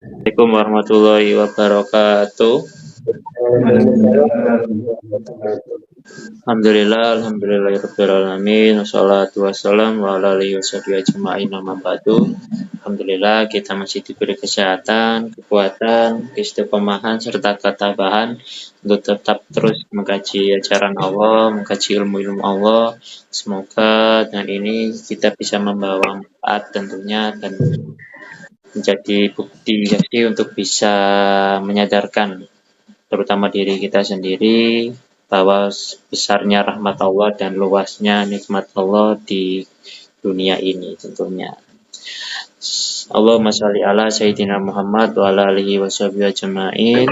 Assalamualaikum warahmatullahi wabarakatuh. Alhamdulillahirabbil wassalatu wassalamu ala alihi washabihi ajma'in amma ba'du. Alhamdulillah kita masih diberi kesehatan, kekuatan, keistiqomahan serta ketabahan untuk tetap terus mengkaji ajaran Allah, mengkaji ilmu-ilmu Allah. Semoga dengan ini kita bisa membawa manfaat tentunya dan menjadi bukti jadi untuk bisa menyadarkan terutama diri kita sendiri bahwa besarnya rahmat Allah dan luasnya nikmat Allah di dunia ini tentunya. Allahumma sholli ala Sayyidina Muhammad wa ala alihi washabihi ajma'in.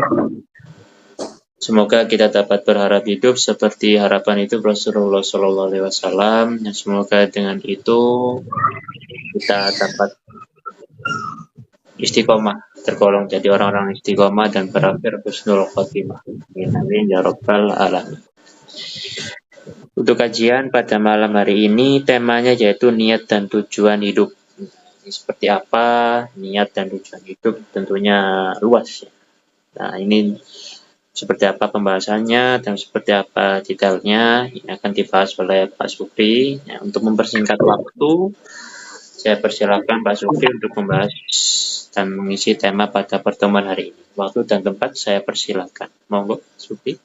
Semoga kita dapat berharap hidup seperti harapan itu Rasulullah Shallallahu Alaihi Wasallam. Dan semoga dengan itu kita dapat istiqomah, tergolong jadi orang-orang istiqomah dan berakhir husnul khotimah. Amin ya rabbal alamin. Untuk kajian pada malam hari ini temanya yaitu niat dan tujuan hidup. Seperti apa niat dan tujuan hidup tentunya luas ya. Nah ini seperti apa pembahasannya dan seperti apa detailnya ini akan dibahas oleh Pak Supri. Nah, untuk mempersingkat waktu saya persilakan Pak Supri untuk membahas dan mengisi tema pada pertemuan hari ini. Waktu dan tempat saya persilakan. Monggo, Supri.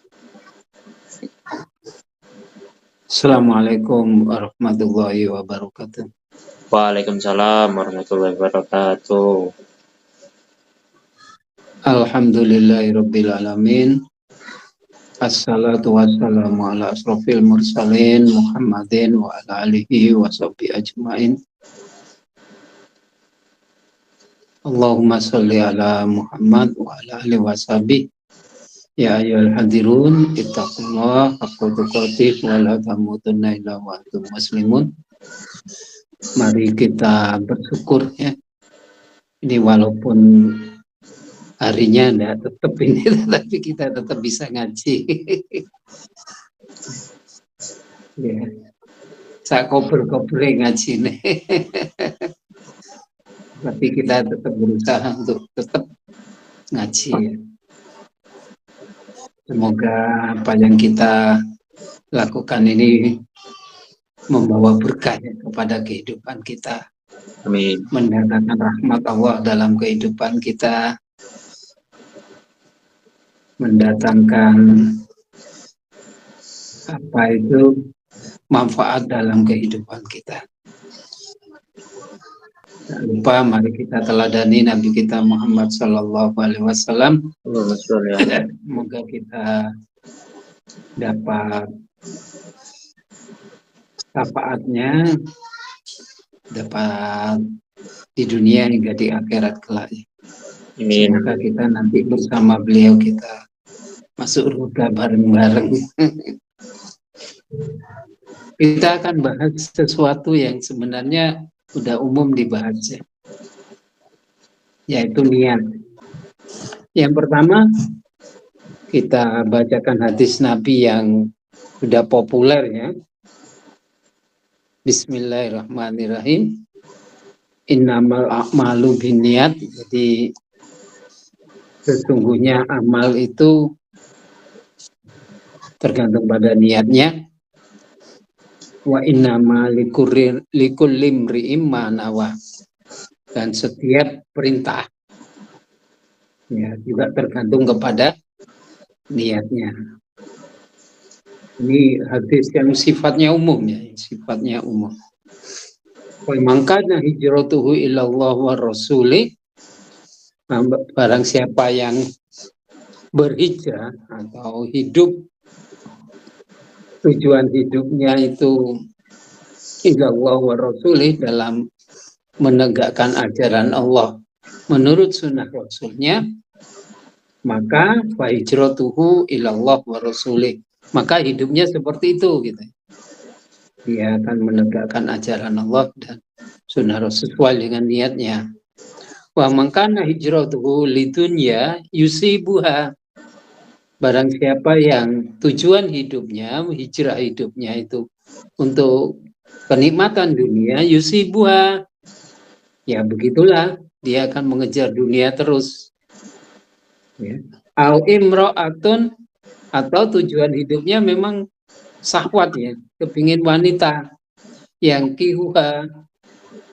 Assalamualaikum warahmatullahi wabarakatuh. Waalaikumsalam warahmatullahi wabarakatuh. Alhamdulillahirabbil alamin. Assalatu wassalamu ala asrofil mursalin Muhammadin wa ala alihi wa sahbihi ajmain. Allahumma sholli ala Muhammad wa ala alihi wa sahbihi. Ya ayyuhal hadirun ittaqullah haqqa tuqatih wa la tamutunna illa wa antum muslimun. Mari kita bersyukur ya. Ini walaupun harinya enggak tetap ini tapi kita tetap bisa ngaji. Ya. Saya kober-kober ngaji nih. Tapi kita tetap berusaha untuk tetap ngaji ya. Semoga apa yang kita lakukan ini membawa berkah kepada kehidupan kita. Amin. Mendatangkan rahmat Allah dalam kehidupan kita. Mendatangkan apa itu manfaat dalam kehidupan kita. Jangan lupa mari kita teladani Nabi kita Muhammad Sallallahu Alaihi Wasallam. Semoga kita dapat syafaatnya, dapat di dunia hingga di akhirat kelak. Semoga kita nanti bersama beliau kita masuk surga bareng-bareng. Kita akan bahas sesuatu yang sebenarnya sudah umum dibahas ya, yaitu niat. Yang pertama kita bacakan hadis Nabi yang sudah populer ya. Bismillahirrahmanirrahim. Innamal a'malu binniyat. Jadi sesungguhnya amal itu tergantung pada niatnya. Wa innama likulli imri'in ma nawa. Dan setiap perintah ya juga tergantung kepada niatnya. Ini hadis yang sifatnya umum ya, sifatnya umum. Wa man kana hijratuhu ila Allah wa rasulih. Barang siapa yang berhijrah atau hidup tujuan hidupnya itu ilallah wa rasulih dalam menegakkan ajaran Allah menurut sunnah rasulnya, maka fa hijratuhu ilallah wa rasulih, maka hidupnya seperti itu gitu. Dia akan menegakkan ajaran Allah dan sunnah rasul sesuai dengan niatnya. Wa man kana hijratuhu lidunya yusibuha. Barang siapa yang tujuan hidupnya, hijrah hidupnya itu untuk kenikmatan dunia, yusibuha. Ya begitulah dia akan mengejar dunia terus. Ya. Au imro'atun, atau tujuan hidupnya memang syahwat ya, kepingin wanita yang kihuha,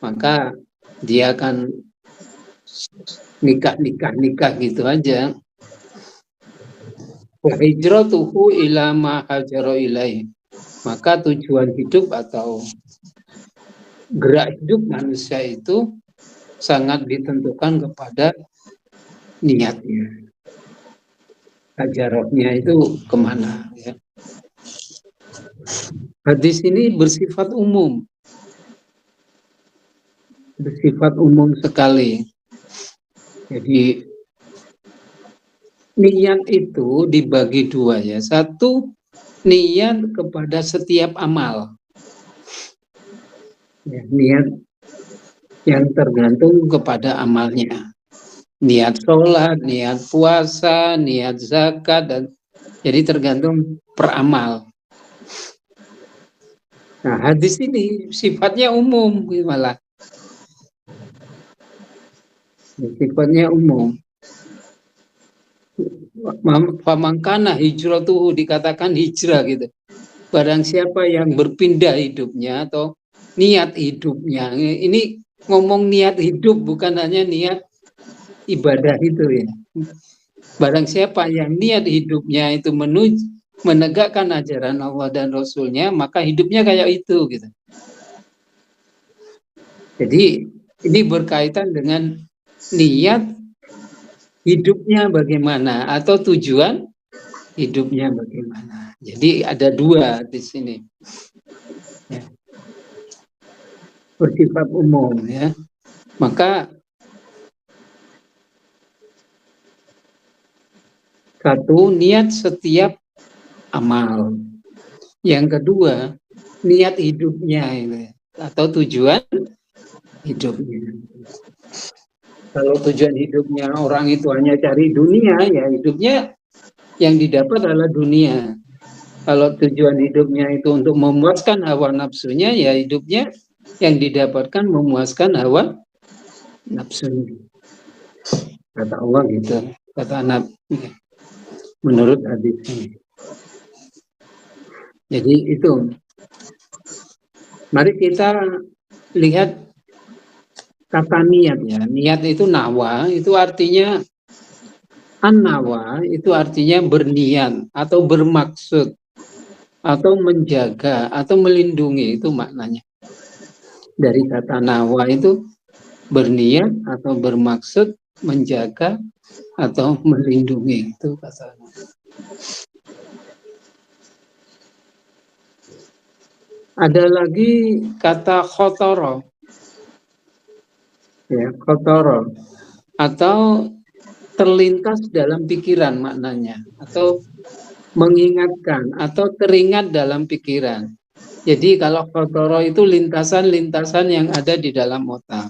maka dia akan nikah gitu aja. Wa hijratuhu ila ma hajara ilaih, maka tujuan hidup atau gerak hidup manusia itu sangat ditentukan kepada niatnya. Hajarahnya itu kemana ya. Hadis ini bersifat umum sekali. Jadi niat itu dibagi dua ya. Satu, niat kepada setiap amal. Ya, niat yang tergantung kepada amalnya. Niat sholat, niat puasa, niat zakat, dan jadi tergantung per amal. Nah, hadis ini sifatnya umum malah. Sifatnya umum. Pamangkana hijratuhu, dikatakan hijrah gitu. Barang siapa yang berpindah hidupnya atau niat hidupnya. Ini ngomong niat hidup, bukan hanya niat ibadah itu ya. Barang siapa yang niat hidupnya itu menegakkan ajaran Allah dan Rasulnya, maka hidupnya kayak itu gitu. Jadi ini berkaitan dengan niat hidupnya bagaimana atau tujuan hidupnya bagaimana. Jadi ada dua di sini. Ya. Bersifat umum ya. Maka satu, niat setiap amal. Yang kedua, niat hidupnya ini, atau tujuan hidupnya. Kalau tujuan hidupnya orang itu hanya cari dunia, ya hidupnya yang didapat adalah dunia. Kalau tujuan hidupnya itu untuk memuaskan hawa nafsunya, ya hidupnya yang didapatkan memuaskan hawa nafsunya. Kata Allah gitu, kata Nabi. Menurut hadis ini. Jadi itu. Mari kita lihat kata niat ya. Niat itu nawa, itu artinya an-nawa, itu artinya berniat atau bermaksud atau menjaga atau melindungi, itu maknanya. Dari kata nawa itu berniat atau bermaksud, menjaga atau melindungi, itu katanya. Ada lagi kata khotoro, ya khotoro, atau terlintas dalam pikiran maknanya, atau mengingatkan atau teringat dalam pikiran. Jadi kalau khotoro itu lintasan-lintasan yang ada di dalam otak.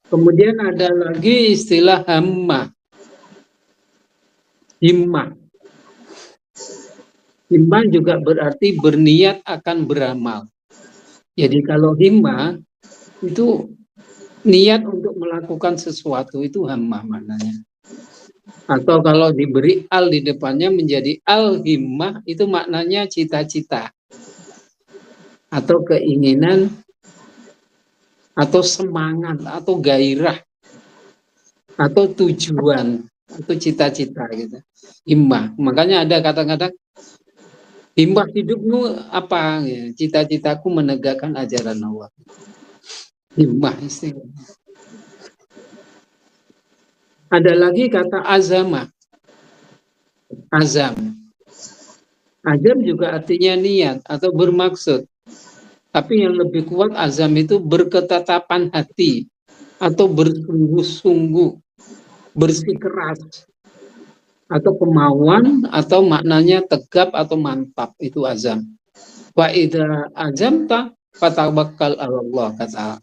Kemudian ada lagi istilah hammah. Himmah. Himmah juga berarti berniat akan beramal. Jadi kalau himmah itu niat untuk melakukan sesuatu, itu hammah maknanya. Atau kalau diberi al di depannya menjadi al-himmah, itu maknanya cita-cita atau keinginan atau semangat atau gairah atau tujuan atau cita-cita gitu. Himmah. Makanya ada kata-kata himmah hidupmu apa? Cita-citaku menegakkan ajaran Allah. Himmah istilahnya. Ada lagi kata azamah. Azam. Azam juga artinya niat atau bermaksud. Tapi yang lebih kuat azam itu berketetapan hati atau bersungguh-sungguh, bersikeras atau kemauan atau maknanya tegap atau mantap, itu azam. Wa idza azamta fatawakkal 'ala Allah,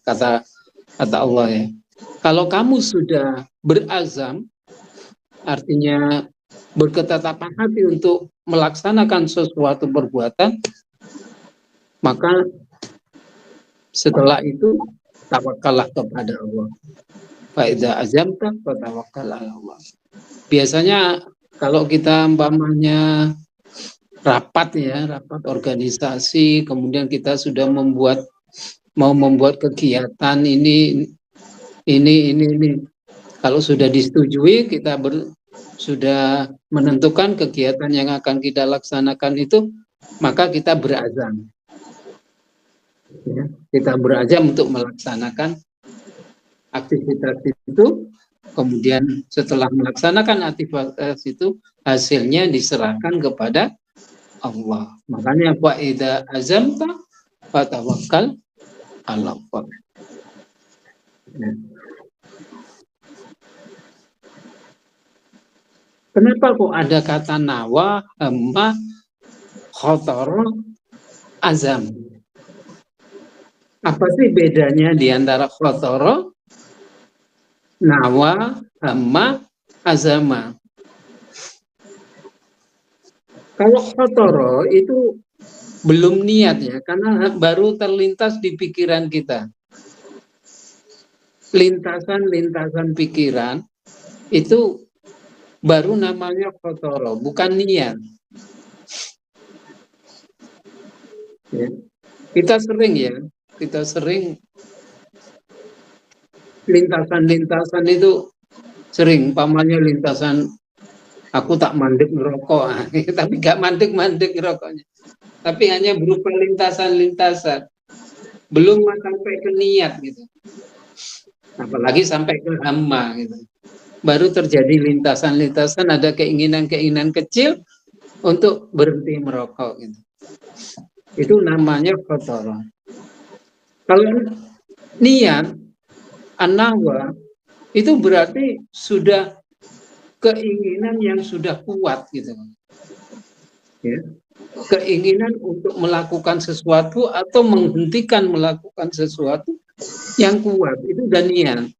kata Allah ya. Kalau kamu sudah berazam, artinya berketetapan hati untuk melaksanakan sesuatu perbuatan, maka setelah itu tawakallah kepada Allah. Fa idza azamta fatawakkal 'ala Allah. Biasanya kalau kita umpamanya rapat organisasi, kemudian kita sudah mau membuat kegiatan ini. Kalau sudah disetujui, kita sudah menentukan kegiatan yang akan kita laksanakan itu, maka kita berazam. Ya, kita berazam untuk melaksanakan aktivitas itu, kemudian setelah melaksanakan aktivitas itu, hasilnya diserahkan kepada Allah. Makanya wa idza azamta fatawakkal 'ala Allah. Ya. Kenapa kok ada kata nawa, hamma, khotoro, azam? Apa sih bedanya di antara khotoro, nawa, hamma, azama? Kalau khotoro itu belum niat ya, karena baru terlintas di pikiran kita. Lintasan-lintasan pikiran itu baru namanya khotoro, bukan niat. Ya. Kita sering lintasan-lintasan itu sering, pamannya lintasan aku tak mandek ngerokok, tapi gak mandek-mandek ngerokoknya. Tapi hanya berupa lintasan-lintasan, belum sampai ke niat gitu. Apalagi sampai ke hamma gitu. Baru terjadi lintasan-lintasan, ada keinginan-keinginan kecil untuk berhenti merokok gitu. Itu namanya khotoro. Kalau niat, an-nawa, itu berarti sudah keinginan yang sudah kuat gitu. Ya. Keinginan untuk melakukan sesuatu atau menghentikan melakukan sesuatu yang kuat, itu udah niat.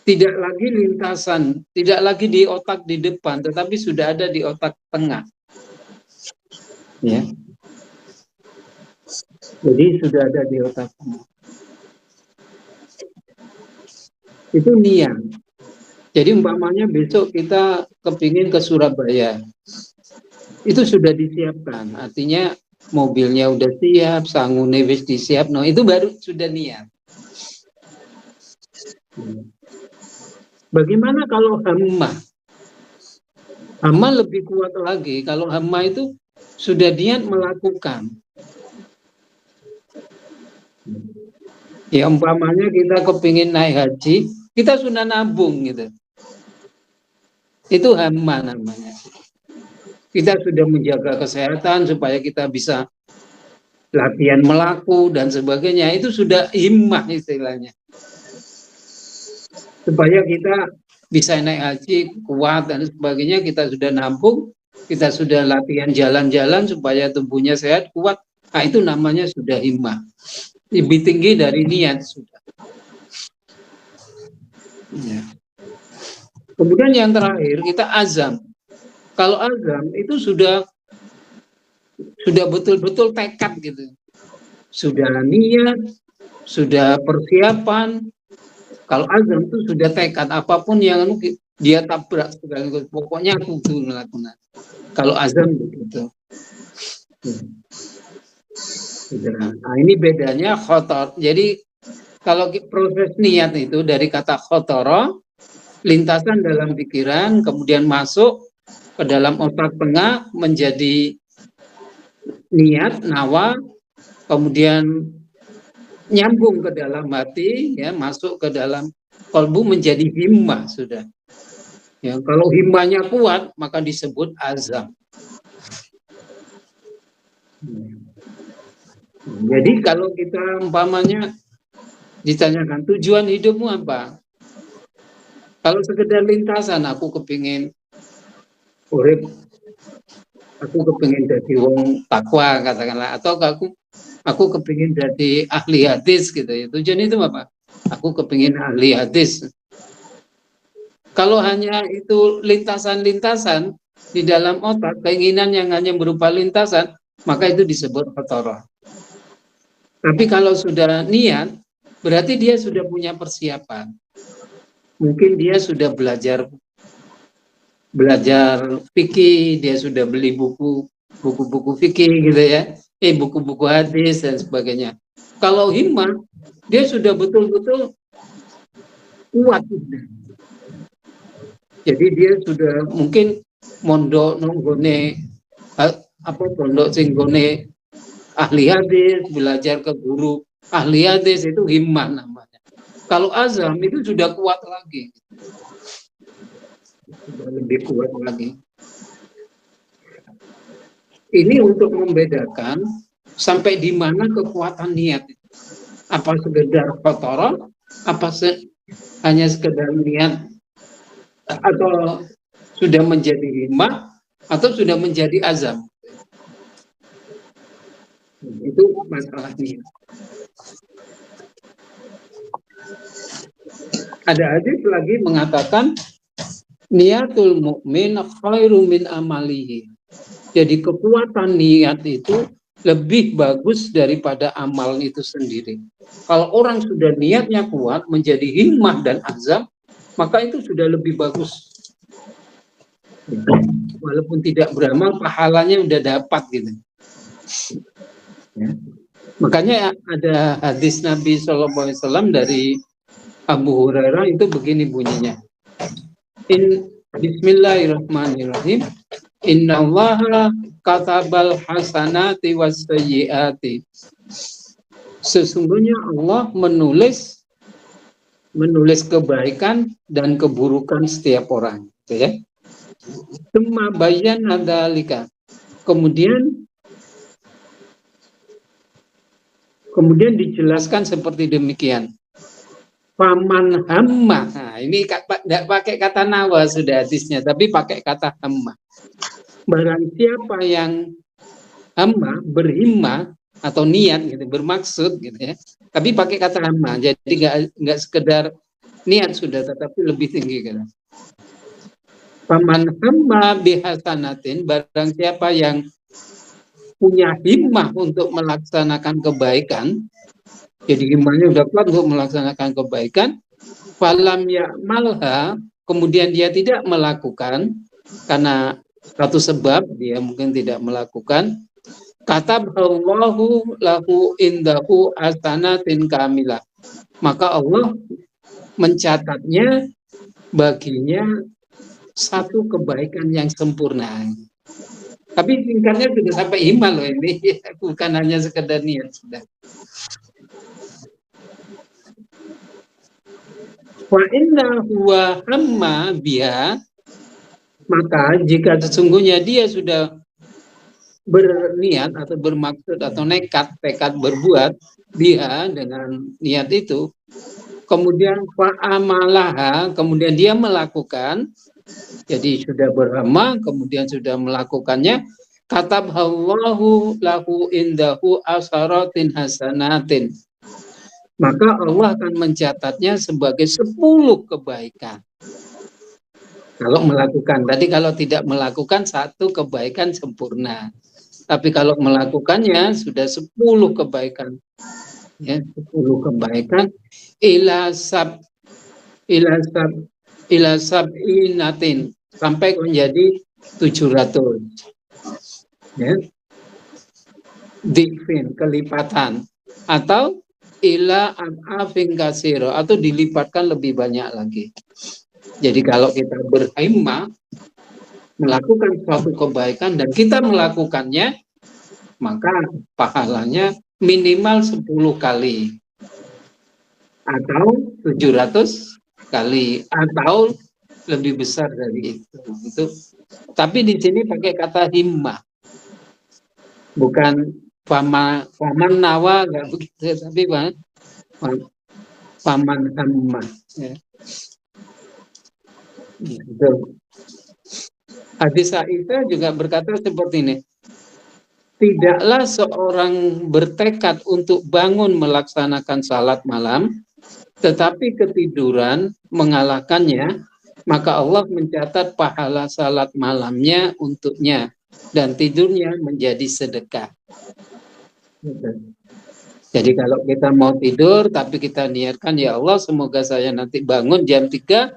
Tidak lagi lintasan, tidak lagi di otak di depan, tetapi sudah ada di otak tengah. Ya. Jadi sudah ada di otak tengah. Itu niat. Jadi umpamanya besok kita kepingin ke Surabaya, itu sudah disiapkan. Artinya mobilnya udah siap, sangune wis disiap, no itu baru sudah niat. Bagaimana kalau hamma? Hamma lebih kuat lagi. Kalau hamma itu sudah niat melakukan. Ya umpamanya kita kepingin naik haji, kita sudah nabung gitu. Itu hamma namanya. Kita sudah menjaga kesehatan supaya kita bisa latihan melaku dan sebagainya. Itu sudah himmah istilahnya. Supaya kita bisa naik haji kuat dan sebagainya, kita sudah nabung, kita sudah latihan jalan-jalan supaya tubuhnya sehat kuat. Nah itu namanya sudah himmah. Lebih tinggi dari niat sudah. Ya. Kemudian yang terakhir kita azam. Kalau azam itu sudah betul-betul tekad gitu. Sudah niat, sudah persiapan. Kalau azam itu sudah tekad, apapun yang dia tabrak sekaligus, pokoknya aku tuh melakukan. Kalau azam begitu. Nah, ini bedanya khotor. Jadi kalau proses niat itu dari kata khotoro, lintasan dalam pikiran, kemudian masuk ke dalam otak tengah menjadi niat, nawa, kemudian nyambung ke dalam hati, ya masuk ke dalam kolbu menjadi himmah sudah. Ya, kalau himmahnya kuat maka disebut azam. Jadi kalau kita umpamanya ditanyakan tujuan hidupmu apa? Kalau sekedar lintasan, aku kepingin urip, aku kepingin jadi wong takwa katakanlah, atau aku kepingin jadi ahli hadis gitu ya. Tujuan itu apa? Aku kepingin ahli hadis. Kalau hanya itu lintasan-lintasan di dalam otak, keinginan yang hanya berupa lintasan, maka itu disebut khotoroh. Tapi kalau sudah niat, berarti dia sudah punya persiapan. Mungkin dia sudah belajar fikih, dia sudah beli buku-buku fikih gitu ya, buku-buku hadis dan sebagainya. Kalau himmah, dia sudah betul-betul kuat. Jadi dia sudah mungkin mondok nonggone pondok singgone ahli hadis, belajar ke guru ahli hadis, itu himmah namanya. Kalau azam itu sudah kuat lagi. Sudah lebih kuat lagi. Ini untuk membedakan sampai di mana kekuatan niat. Apa sekedar kotoran, apa hanya sekedar niat, atau sudah menjadi himmah, atau sudah menjadi azam. Itu masalahnya. Ada hadis lagi mengatakan niatul mukmin khairu min amalihi. Jadi kekuatan niat itu lebih bagus daripada amal itu sendiri. Kalau orang sudah niatnya kuat menjadi himmah dan azam, maka itu sudah lebih bagus. Walaupun tidak beramal, pahalanya udah dapat gitu. Ya. Makanya ada hadis Nabi SAW dari Abu Hurairah itu begini bunyinya. Bismillahirrahmanirrahim. Innallaha katabal hasanati wassayyiati. Sesungguhnya Allah menulis kebaikan dan keburukan setiap orang, gitu ya. Tsumma bayyana dzalika. Kemudian dijelaskan seperti demikian. Faman hamma. Nah, ini tidak pakai kata nawa sudah hadisnya, tapi pakai kata hamma. Barang siapa yang hamma, berhimmah atau niat gitu, bermaksud gitu ya. Tapi pakai kata hamma. Jadi enggak sekedar niat sudah, tetapi lebih tinggi gitu. Faman hamma bihasanatin, barang siapa yang punya himmah untuk melaksanakan kebaikan, jadi himmahnya udah kuat untuk melaksanakan kebaikan, falam ya'malha, kemudian dia tidak melakukan karena satu sebab dia mungkin tidak melakukan, kataballahu lahu indahu hasanatin kamilah, maka Allah mencatatnya baginya satu kebaikan yang sempurna. Tapi tingkatnya sudah sampai himmah loh ini, bukan hanya sekedar niat sudah. Wa inna huwa hamma biha, maka jika sesungguhnya dia sudah berniat atau bermaksud atau tekad berbuat biha dengan niat itu, kemudian fa'amalaha, kemudian dia melakukan, jadi sudah berhamma, kemudian sudah melakukannya, katabhallahu lahu indahu asaratin hasanatin, maka Allah akan mencatatnya sebagai 10 kebaikan. Kalau melakukan, tadi kalau tidak melakukan satu kebaikan sempurna. Tapi kalau melakukannya sudah 10 kebaikan. Ya, 10 kebaikan ila sab'inatin, sampai menjadi 700. Ya. Dikfin, kelipatan, atau ila afin kasiro, atau dilipatkan lebih banyak lagi. Jadi kalau kita berhimmah melakukan suatu kebaikan dan kita melakukannya, maka pahalanya minimal 10 kali atau 700 kali atau lebih besar dari itu. Tapi di sini pakai kata himmah, bukan paman nawa, nggak begitu, tapi paman hamma. Ya. Hadis Aisyah juga berkata seperti ini. Tidaklah seorang bertekad untuk bangun melaksanakan salat malam, tetapi ketiduran mengalahkannya, maka Allah mencatat pahala salat malamnya untuknya dan tidurnya menjadi sedekah. Jadi kalau kita mau tidur tapi kita niatkan, ya Allah semoga saya nanti bangun jam 3,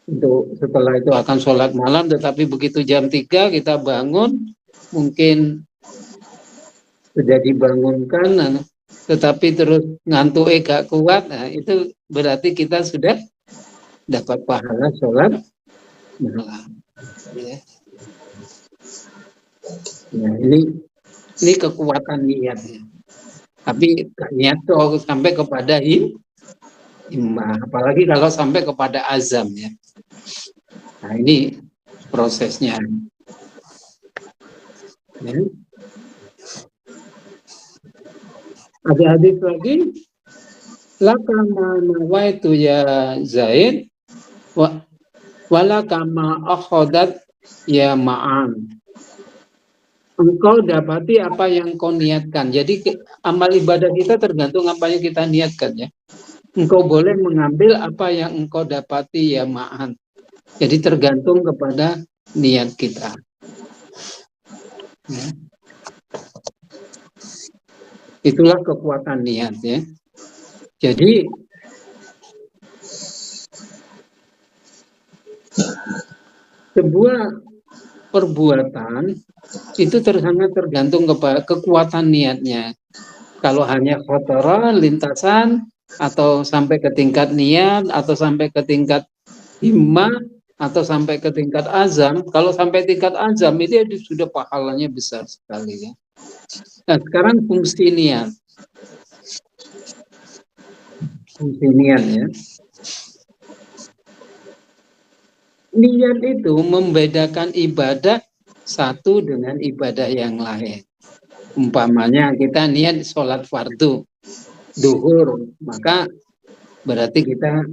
untuk setelah itu akan sholat malam, tetapi begitu jam 3 kita bangun, mungkin sudah dibangunkan, tetapi terus ngantuk gak kuat, nah itu berarti kita sudah dapat pahala sholat malam. Ya. Nah, ini kekuatan niatnya. Tapi niat tuh sampai kepada himmah, apalagi kalau sampai kepada azam ya. Nah ini prosesnya. Ya. Ada hadis lagi, lakama nawaitu ya Zaid wala kama akhodat ya Ma'an. Engkau dapati apa yang kau niatkan. Jadi amal ibadah kita tergantung apa yang kita niatkan ya. Engkau boleh mengambil apa yang engkau dapati ya Ma'an. Jadi tergantung kepada niat kita. Ya. Itulah kekuatan niat ya. Jadi sebuah perbuatan itu sangat tergantung kepada kekuatan niatnya. Kalau hanya khotorah, lintasan, atau sampai ke tingkat niat, atau sampai ke tingkat himmah, atau sampai ke tingkat azam. Kalau sampai tingkat azam itu sudah pahalanya besar sekali ya. Nah sekarang fungsi niat. Fungsi niat ya. Niat itu membedakan ibadah satu dengan ibadah yang lain. Umpamanya kita niat sholat fardu duhur, maka berarti kita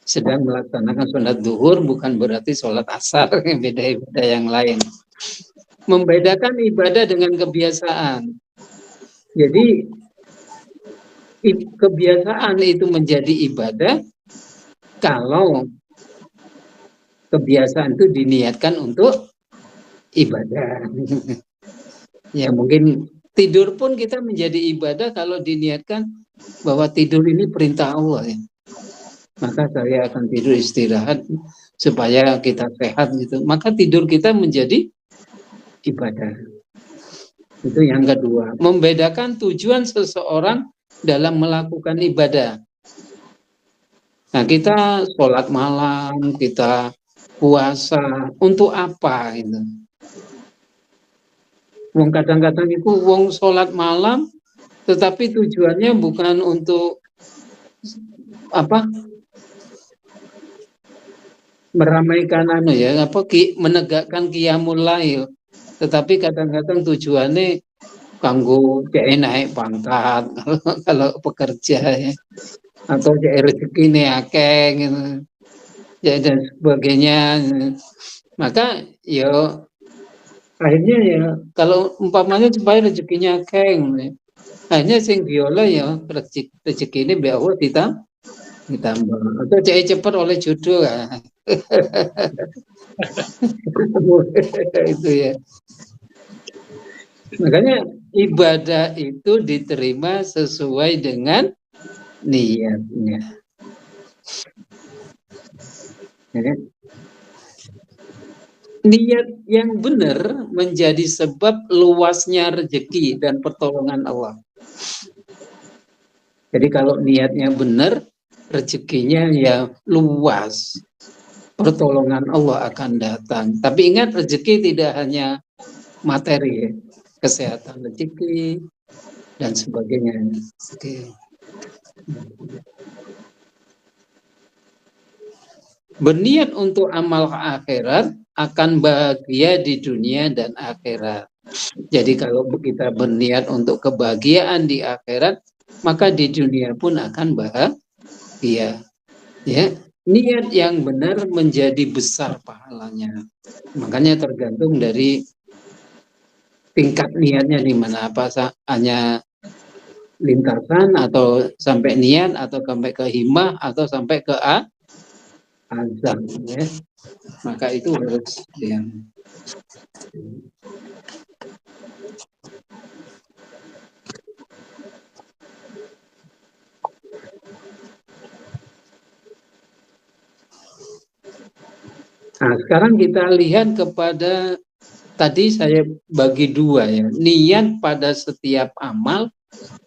sedang melaksanakan sholat duhur, bukan berarti sholat asar, beda ibadah yang lain. Membedakan ibadah dengan kebiasaan. Jadi kebiasaan itu menjadi ibadah kalau kebiasaan itu diniatkan untuk ibadah. Ya mungkin tidur pun kita menjadi ibadah kalau diniatkan bahwa tidur ini perintah Allah ya. Maka saya akan tidur istirahat supaya kita sehat gitu. Maka tidur kita menjadi ibadah. Itu yang kedua. Membedakan tujuan seseorang dalam melakukan ibadah. Nah kita sholat malam, kita puasa, untuk apa itu? Wong kadang-kadang itu wong sholat malam, tetapi tujuannya bukan untuk apa? Meramaikan menegakkan qiyamul lail. Tetapi kadang-kadang tujuannya kanggo cek naik pangkat kalau pekerja ya. Atau cek rezeki nih akeh gitu. Ya, dan sebagainya. Maka ya akhirnya ya kalau umpamanya supaya rezekinya akeh akhirnya sing diolah ya rezeki ini bahwa ditambah atau cek cepat oleh jodoh kan. Itu ya. Makanya ibadah itu diterima sesuai dengan niatnya. Ya. Niat yang benar menjadi sebab luasnya rezeki dan pertolongan Allah. Jadi kalau niatnya benar, rezekinya ya luas. Pertolongan Allah akan datang. Tapi ingat rezeki tidak hanya materi, kesehatan rezeki dan sebagainya. Oke. Berniat untuk amal akhirat akan bahagia di dunia dan akhirat. Jadi kalau kita berniat untuk kebahagiaan di akhirat, maka di dunia pun akan bahagia. Ya, niat yang benar menjadi besar pahalanya. Makanya tergantung dari tingkat niatnya di mana, apa hanya lintasan atau sampai niat atau sampai ke himmah atau sampai ke azam ya. Maka itu harus yang Nah, sekarang kita lihat kepada tadi saya bagi dua ya, niat pada setiap amal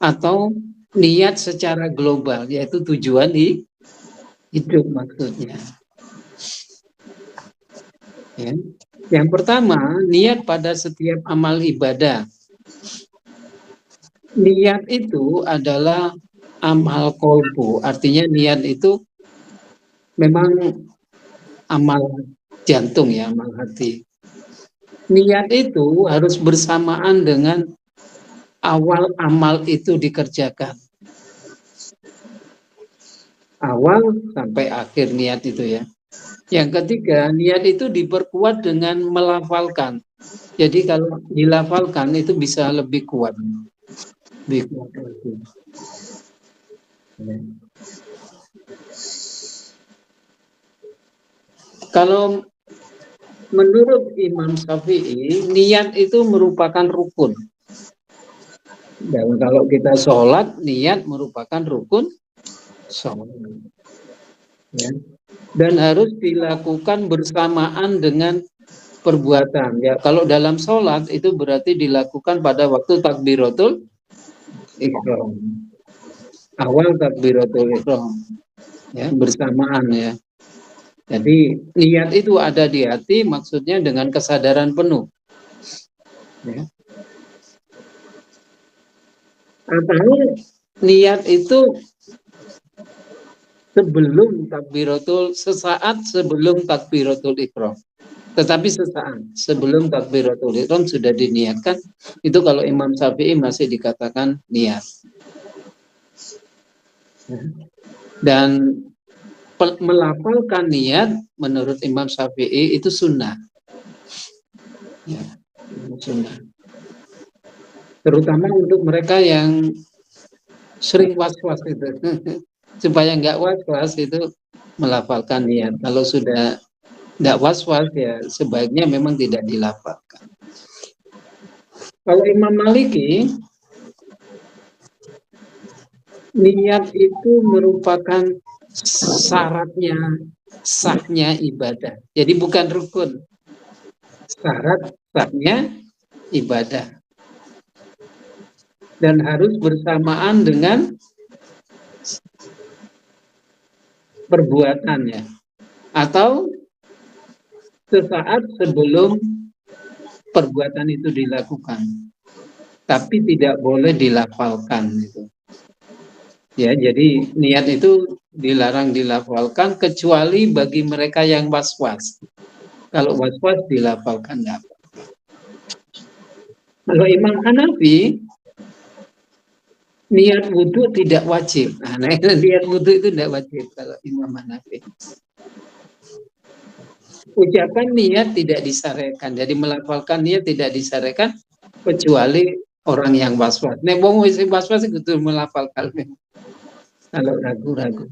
atau niat secara global, yaitu tujuan hidup maksudnya. Ya. Yang pertama, niat pada setiap amal ibadah. Niat itu adalah amal kolbu, artinya niat itu memang amal jantung ya, amal hati. Niat itu harus bersamaan dengan awal amal itu dikerjakan. Awal sampai akhir niat itu ya. Yang ketiga, niat itu diperkuat dengan melafalkan. Jadi kalau dilafalkan itu bisa lebih kuat. Lebih kuat lagi. Ya. Kalau menurut Imam Syafi'i, niat itu merupakan rukun. Dan kalau kita sholat, niat merupakan rukun sholat. Ya. Dan harus dilakukan bersamaan dengan perbuatan. Ya, kalau dalam sholat itu berarti dilakukan pada waktu takbiratul ihram. Awal takbiratul ihram. Ya, bersamaan ya. Jadi niat itu ada di hati, maksudnya dengan kesadaran penuh. Ya. Atau niat itu sesaat sebelum takbiratul ihram. Tetapi sesaat sebelum takbiratul ihram sudah diniatkan, itu kalau Imam Syafi'i masih dikatakan niat. Dan melafalkan niat menurut Imam Syafi'i itu sunnah. Ya, sunnah. Terutama untuk mereka yang sering was-was itu. Supaya nggak was-was itu melafalkan niat. Kalau sudah nggak was-was ya sebaiknya memang tidak dilafalkan. Kalau Imam Maliki, niat itu merupakan syaratnya sahnya ibadah. Jadi bukan rukun. Syarat sahnya ibadah. Dan harus bersamaan dengan perbuatannya. Atau sesaat sebelum perbuatan itu dilakukan. Tapi tidak boleh dilafalkan itu. Ya, jadi niat itu dilarang dilafalkan kecuali bagi mereka yang was-was. Kalau was-was dilafalkan enggak apa. Kalau Imam Hanafi, niat wudhu tidak wajib. Nah, niat wudhu itu tidak wajib kalau Imam Hanafi. Ucapan niat tidak disyariatkan. Jadi melafalkan niat tidak disyariatkan kecuali orang yang was-was. Nek wong wis was-was itu melafalkan. Kalau ragu-ragu.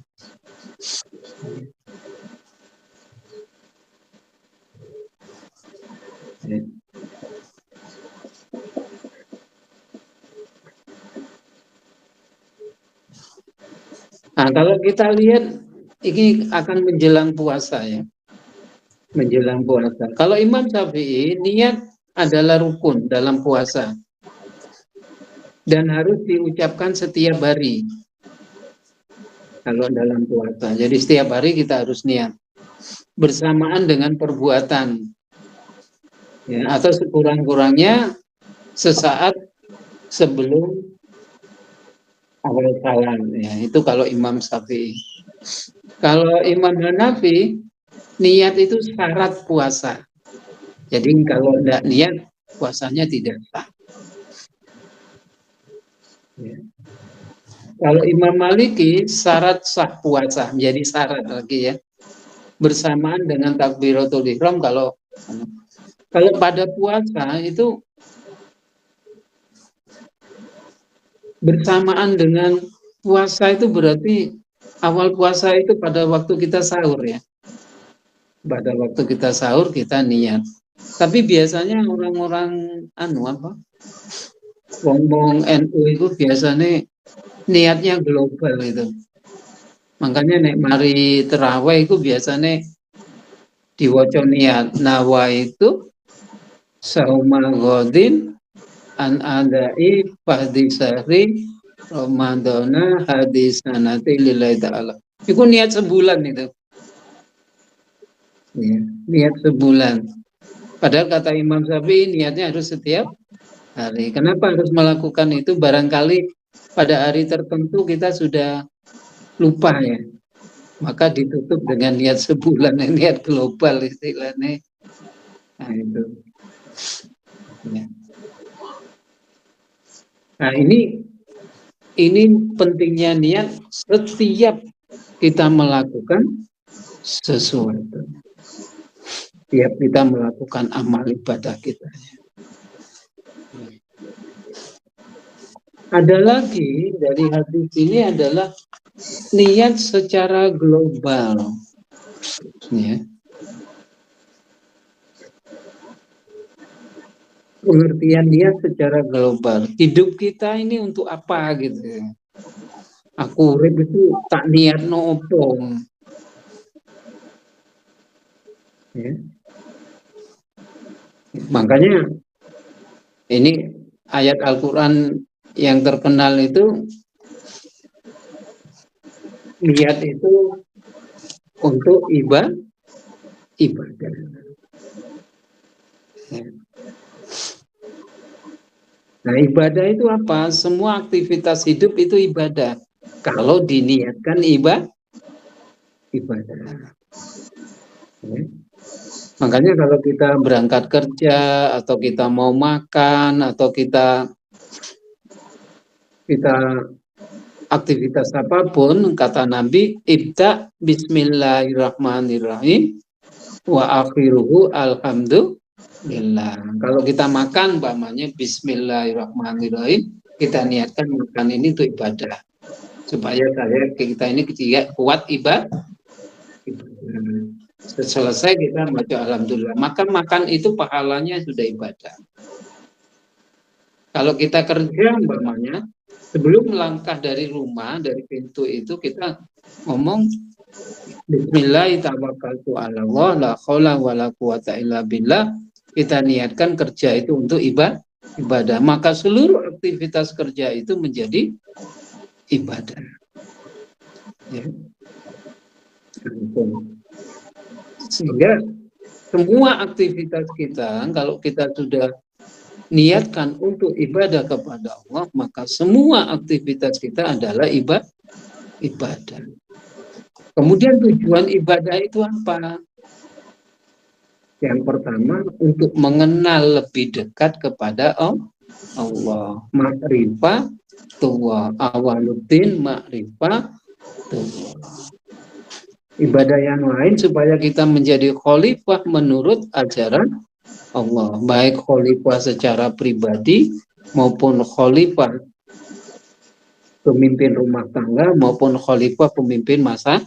Nah, kalau kita lihat ini akan menjelang puasa ya. Menjelang puasa. Kalau Imam Syafi'i, niat adalah rukun dalam puasa. Dan harus diucapkan setiap hari. Kalau dalam puasa. Jadi setiap hari kita harus niat. Bersamaan dengan perbuatan. Ya, atau sekurang-kurangnya sesaat sebelum awal salam. Ya, itu kalau Imam Syafi'i. Kalau Imam Hanafi, niat itu syarat puasa. Jadi kalau tidak niat, puasanya tidak sah. Ya. Kalau Imam Maliki, syarat sah puasa, menjadi syarat lagi ya. Bersamaan dengan takbiratul ihram kalau pada puasa itu bersamaan dengan puasa itu berarti awal puasa itu pada waktu kita sahur ya. Pada waktu kita sahur kita niat. Tapi biasanya orang-orang wong-wong NU itu biasanya niatnya global itu. Makanya nek mari terawih itu biasanya Diwaca niat nawa itu sauma godin an adai fahdi sahri Ramadana hadis nanti lillahi ta'ala. Itu niat sebulan itu. Ya, niat sebulan. Padahal kata Imam Syafi'i niatnya harus setiap hari. Kenapa harus melakukan itu? Barangkali pada hari tertentu kita sudah lupa ya. Maka ditutup dengan niat sebulan, niat global istilahnya. Nah itu. Ya. Nah ini pentingnya niat setiap kita melakukan sesuatu. Setiap kita melakukan amal ibadah kita. Ada lagi dari hadis ini adalah niat secara global. Ya. Pengertian niat secara global. Hidup kita ini untuk apa gitu ya. Aku urip itu tak niat nopo. Ya. Makanya ini ayat Al-Quran yang terkenal itu niat itu untuk ibadah. Ya. Nah, ibadah itu apa? Semua aktivitas hidup itu ibadah. Kalau diniatkan ibadah. Ya. Makanya kalau kita berangkat kerja atau kita mau makan atau kita aktivitas apapun, kata Nabi, ibda bismillahirrahmanirrahim wa akhiruhu alhamdulillah. Kalau kita makan, umpamanya bismillahirrahmanirrahim, kita niatkan makan ini untuk ibadah. Supaya kita ini kuat ibadah. Selesai kita baca alhamdulillah. Maka makan itu pahalanya sudah ibadah. Kalau kita kerja umpamanya, sebelum melangkah dari rumah, dari pintu itu kita ngomong Bismillahirrahmanirrahim, la haula wala quwata illa billah. Kita niatkan kerja itu untuk ibadah. Maka seluruh aktivitas kerja itu menjadi ibadah. Ya. Sehingga semua aktivitas kita, kalau kita sudah niatkan untuk ibadah kepada Allah, maka semua aktivitas kita adalah ibadah. Kemudian tujuan ibadah itu apa? Yang pertama, untuk mengenal lebih dekat kepada Allah. Ma'rifah tuwa awaluddin ma'rifah tuwa. Ibadah yang lain supaya kita menjadi khalifah menurut ajaran Allah, baik khalifah secara pribadi maupun khalifah pemimpin rumah tangga maupun khalifah pemimpin masyarakat.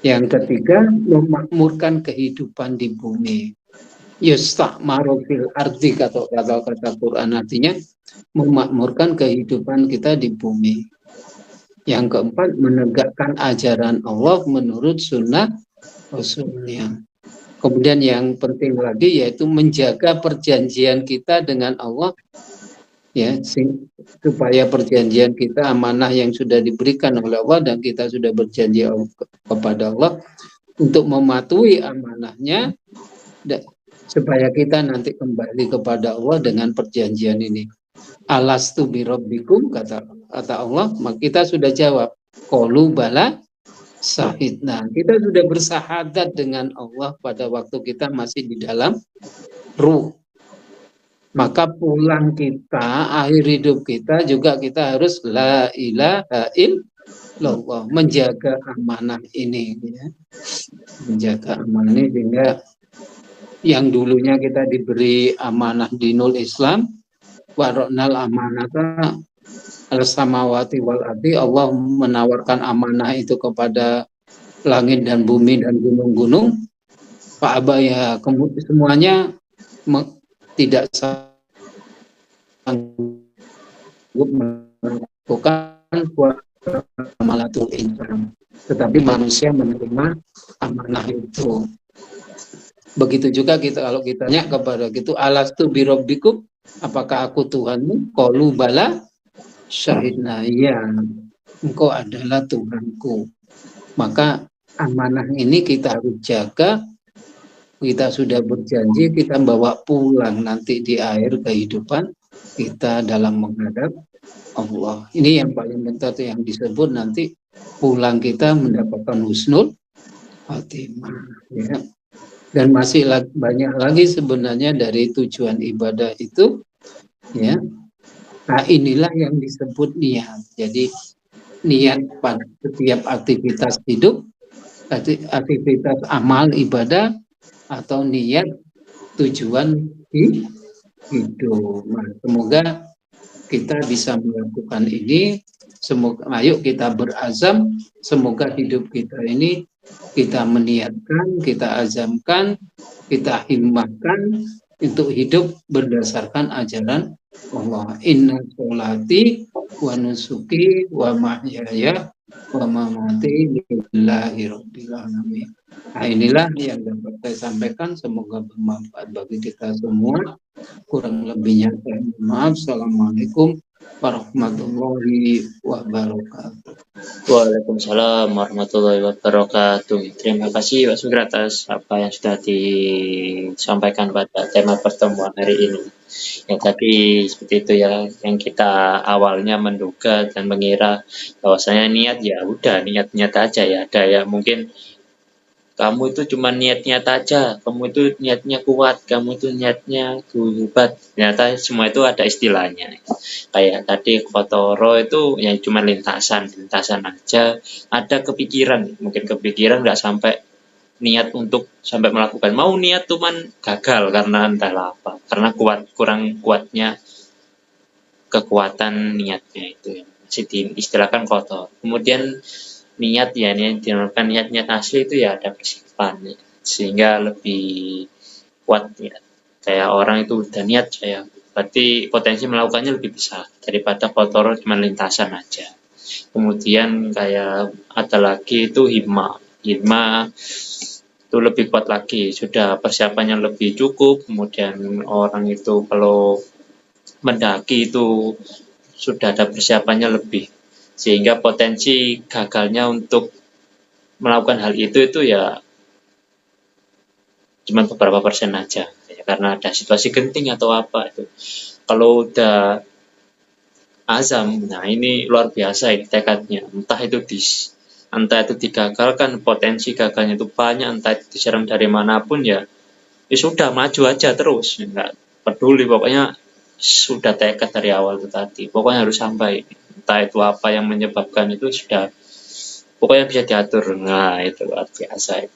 Yang ketiga, memakmurkan kehidupan di bumi. Yusta'maru fil ardi, kata Quran, artinya memakmurkan kehidupan kita di bumi. Yang keempat, menegakkan ajaran Allah menurut sunnah Rasulnya. Kemudian yang penting lagi yaitu menjaga perjanjian kita dengan Allah, ya, supaya perjanjian kita, amanah yang sudah diberikan oleh Allah dan kita sudah berjanji kepada Allah untuk mematuhi amanahnya, supaya kita nanti kembali kepada Allah dengan perjanjian ini. Alastu birabbikum, kata Allah, maka kita sudah jawab qalu bala syahidna. Kita sudah bersahadat dengan Allah pada waktu kita masih di dalam ruh. Maka pulang kita, akhir hidup kita juga kita harus la ilaha illallah, menjaga amanah ini, ya. Menjaga amanah ini, sehingga yang dulunya kita diberi amanah dinul Islam, waroknal amanata al-samawati wal ardi, Allah menawarkan amanah itu kepada langit dan bumi dan gunung-gunung. Pak Abaya, semuanya tidak sanggup melakukan malatul insan, tetapi manusia menerima amanah itu. Begitu juga kalau kita tanya kepada gitu, alastu birabbikum, apakah aku Tuhanmu? Qalu bala syahidna, ya, engkau adalah Tuhanku. Maka amanah ini kita harus jaga. Kita sudah berjanji kita bawa pulang nanti di akhir kehidupan kita dalam menghadap Allah. Ini yang paling penting yang disebut nanti pulang kita mendapatkan husnul khotimah, ya. Dan masih banyak lagi sebenarnya dari tujuan ibadah itu, ya. Nah, inilah yang disebut niat. Jadi niat pada setiap aktivitas hidup, aktivitas amal ibadah, atau niat tujuan hidup. Nah, semoga kita bisa melakukan ini. Semoga, ayo kita berazam, semoga hidup kita ini kita meniatkan, kita azamkan, kita himmahkan untuk hidup berdasarkan ajaran Allah. Inna sholati wa nusuki wa mahyaya wa mamati lillahi rabbil alamin. Nah, inilah yang dapat saya sampaikan, semoga bermanfaat bagi kita semua. Kurang lebihnya saya mohon maaf. Assalamualaikum warahmatullahi wabarakatuh. Waalaikumsalam warahmatullahi wabarakatuh. Terima kasih Pak Sugeng atas apa yang sudah disampaikan pada tema pertemuan hari ini. Ya tadi seperti itu ya, yang kita awalnya menduga dan mengira bahwasanya niat ya udah niat-niat aja ya. Ada ya mungkin kamu itu cuma niat-niat aja, kamu itu niatnya kuat, kamu itu niatnya hebat. Ternyata semua itu ada istilahnya. Kayak tadi Kotoro itu yang cuma lintasan aja. Ada kepikiran, mungkin kepikiran nggak sampai niat untuk sampai melakukan. Mau niat cuman gagal karena entahlah apa, karena kurang kuatnya kekuatan niatnya itu yang masih diistilahkan kotor. Kemudian niat ya, ini dinamakan niat asli itu ya ada persiapan ya, sehingga lebih kuat ya. Kayak orang itu udah niat saya, berarti potensi melakukannya lebih besar daripada kotor cuma lintasan aja. Kemudian kayak ada lagi itu himma itu lebih kuat lagi, sudah persiapannya lebih cukup. Kemudian orang itu kalau mendaki itu sudah ada persiapannya lebih, sehingga potensi gagalnya untuk melakukan hal itu ya cuma beberapa persen aja ya, karena ada situasi genting atau apa itu. Kalau udah azam, nah ini luar biasa ini tekadnya, entah itu digagalkan, potensi gagalnya itu banyak, entah itu diserang dari manapun ya sudah maju aja terus, nggak peduli, pokoknya sudah tekad dari awal itu tadi, pokoknya harus sampai, entah itu apa yang menyebabkan itu sudah pokoknya bisa diatur. Nah itu luar biasa.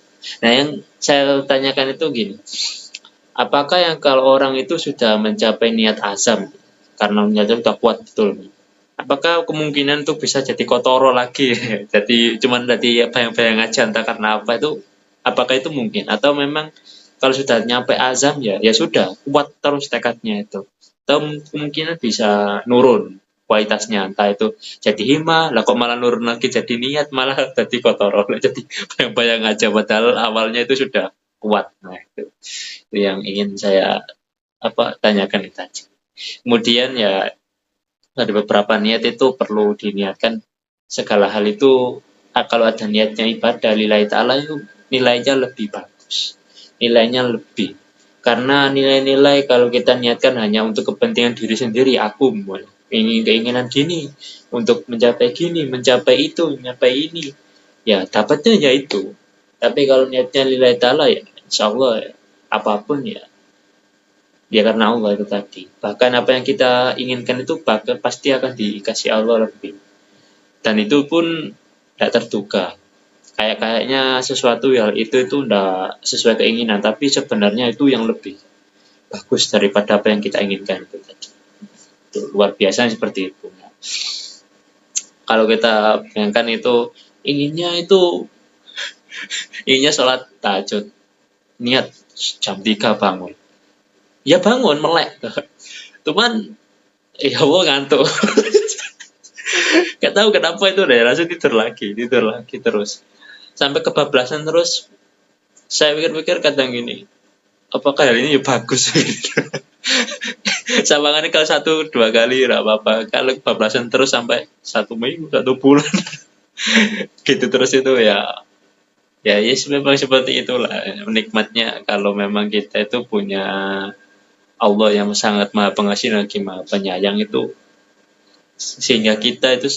Nah yang saya tanyakan itu gini, apakah yang kalau orang itu sudah mencapai niat azam karena niatnya sudah kuat betul, apakah kemungkinan itu bisa jadi kotoro lagi jadi cuman tadi bayang-bayang aja entah karena apa itu, apakah itu mungkin, atau memang kalau sudah nyampe azam ya sudah kuat terus tekadnya itu, atau kemungkinan bisa nurun kualitasnya, entah itu jadi hima lah kok malah nurun lagi jadi niat malah jadi kotoro jadi bayang-bayang aja padahal awalnya itu sudah kuat. Nah itu yang ingin saya tanyakan itu aja. Kemudian ya ada beberapa niat itu perlu diniatkan, segala hal itu kalau ada niatnya ibadah lillahi ta'ala itu nilainya lebih bagus, nilainya lebih, karena nilai-nilai kalau kita niatkan hanya untuk kepentingan diri sendiri, aku ingin keinginan gini untuk mencapai gini, mencapai itu, mencapai ini, ya dapatnya ya itu. Tapi kalau niatnya lillahi ta'ala ya insya Allah ya, apapun ya karena Allah itu tadi. Bahkan apa yang kita inginkan itu bahkan pasti akan dikasih Allah lebih. Dan itu pun tidak terduga. Kayaknya sesuatu yang itu tidak sesuai keinginan, tapi sebenarnya itu yang lebih bagus daripada apa yang kita inginkan itu tadi. Itu luar biasa seperti itu. Kalau kita bayangkan itu inginnya sholat tahajud, niat jam 3 bangun. Ya bangun melek, cuman ya Allah ngantuk. Gak tahu kenapa itu deh, langsung tidur lagi terus sampai kebablasan terus, Saya pikir-pikir kadang gini, apakah hal ini ya bagus? Sawangannya kalau 1-2 kali nggak apa-apa. Kalau kebablasan terus sampai 1 minggu, 1 bulan, gitu terus itu ya, ya yes, memang seperti itulah nikmatnya kalau memang kita itu punya Allah yang sangat maha pengasih lagi maha penyayang itu, sehingga kita itu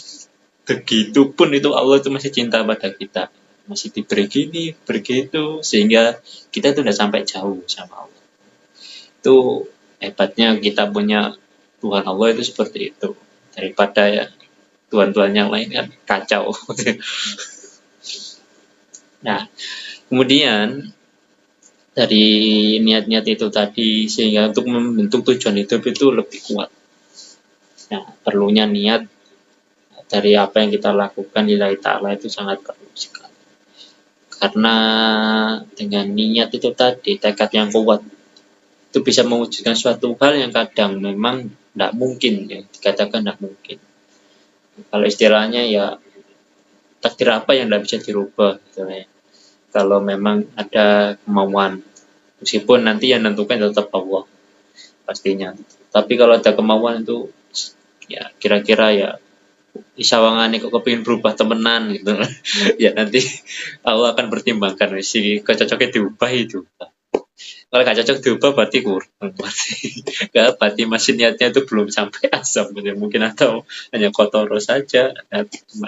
begitu pun itu Allah itu masih cinta pada kita, masih diberi gini begitu, sehingga kita itu udah sampai jauh sama Allah. Itu hebatnya kita punya Tuhan Allah itu seperti itu, daripada ya Tuhan-Tuhan yang lain kan kacau. Nah, kemudian dari niat-niat itu tadi, sehingga untuk membentuk tujuan hidup itu lebih kuat. Nah, perlunya niat dari apa yang kita lakukan lillahi ta'ala itu sangat perlu sekali. Karena dengan niat itu tadi, tekad yang kuat, itu bisa mewujudkan suatu hal yang kadang memang tidak mungkin, ya, dikatakan tidak mungkin. Kalau istilahnya ya, takdir apa yang tidak bisa dirubah gitu ya. Kalau memang ada kemauan, meskipun nanti yang menentukan tetap Allah pastinya. Tapi kalau ada kemauan itu ya kira-kira ya isawangane kok kepingin berubah temenan gitu. Ya nanti Allah akan pertimbangkan si kecocoknya diubah itu. Kalau gak cocok diubah berarti kurang, berarti masih niatnya itu belum sampai asam gitu. Mungkin atau hanya kotor saja,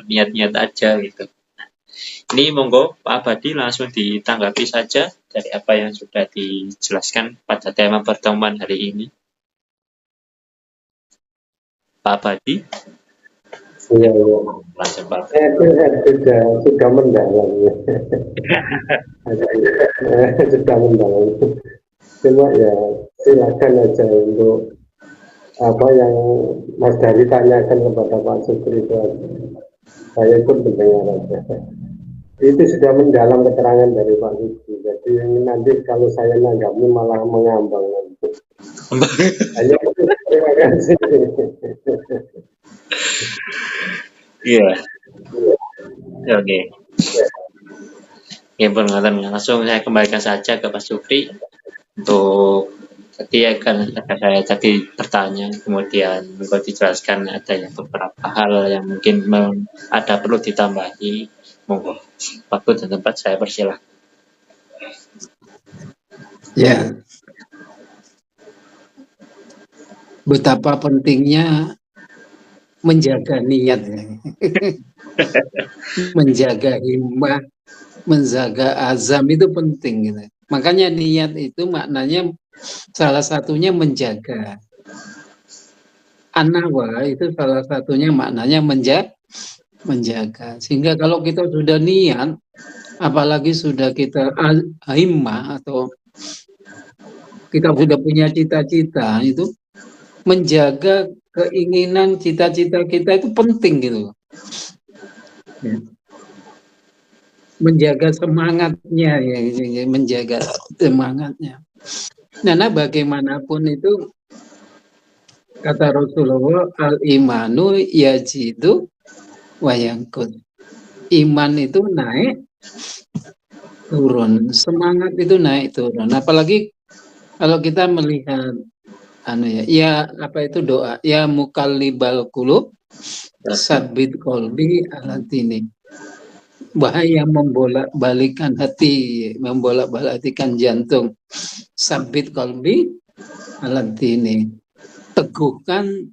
niat-niat aja gitu. Ini monggo Pak Abadi langsung ditanggapi saja dari apa yang sudah dijelaskan pada tema pertemuan hari ini. Pak Abadi. Iya, iya. Langsung Pak. Sudah mendalam ya. Sudah mendalam. Cuma ya silakan aja untuk apa yang Mas Dari tanyakan kepada Pak Sukri itu. Saya ikut mendengar aja. Itu sudah mendalam keterangan dari Pak Sukri. Jadi nanti kalau saya nanggapnya malah mengambang nanti. Hanya terima kasih. Iya. Oke. Ya, pendengaran langsung saya kembalikan saja ke Pak Sukri untuk tadi akan saya tadi bertanya, kemudian engkau dijelaskan ada yang beberapa hal yang mungkin ada perlu ditambahi. Monggo, waktu dan tempat saya persilahkan. Ya, betapa pentingnya menjaga niat, menjaga himmah, menjaga azam itu penting gitu. Makanya niat itu maknanya salah satunya menjaga. An-nawa itu salah satunya maknanya menjaga. Sehingga kalau kita sudah niat, apalagi sudah kita himmah atau kita sudah punya cita-cita, itu menjaga keinginan cita-cita kita itu penting gitu. Ya. Menjaga semangatnya, ya, menjaga semangatnya. Nah, bagaimanapun itu kata Rasulullah, al-imanu yajidu wa yanqud. Iman itu naik turun, semangat itu naik turun. Apalagi kalau kita melihat ya apa itu doa, ya mukallibal qulub sabit qalbi ala dini. Bahaya membolak-balikan hati, membolak-balikan jantung. Sabit qalbi ala dini. Teguhkan